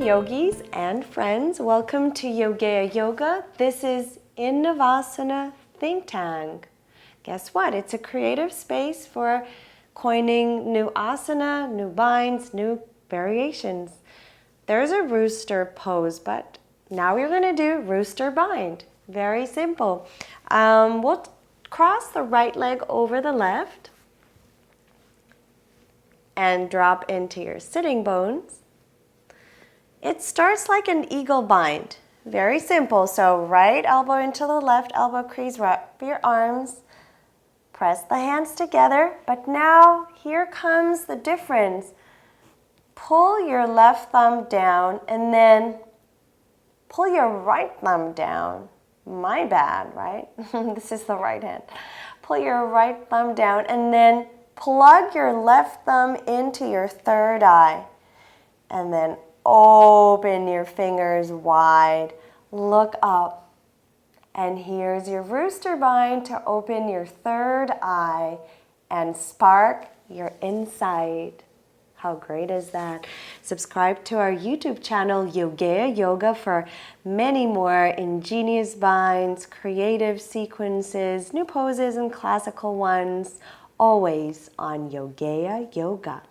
yogis and friends. Welcome to Yogaya Yoga. This is Innovasana Think Tank. Guess what? It's a creative space for coining new asana, new binds, new variations. There's a rooster pose, but now we're going to do rooster bind. Very simple. We'll cross the right leg over the left and drop into your sitting bones. It starts like an eagle bind. Very simple. So right elbow into the left elbow crease, wrap your arms, press the hands together. But now here comes the difference. Pull your left thumb down and then pull your right thumb down. My bad, right? This is the right hand. Pull your right thumb down and then plug your left thumb into your third eye. And then open your fingers wide. Look up. And here's your rooster bind to open your third eye and spark your inside. How great is that? Subscribe to our YouTube channel, Yogaya Yoga, for many more ingenious binds, creative sequences, new poses and classical ones, always on Yogaya Yoga.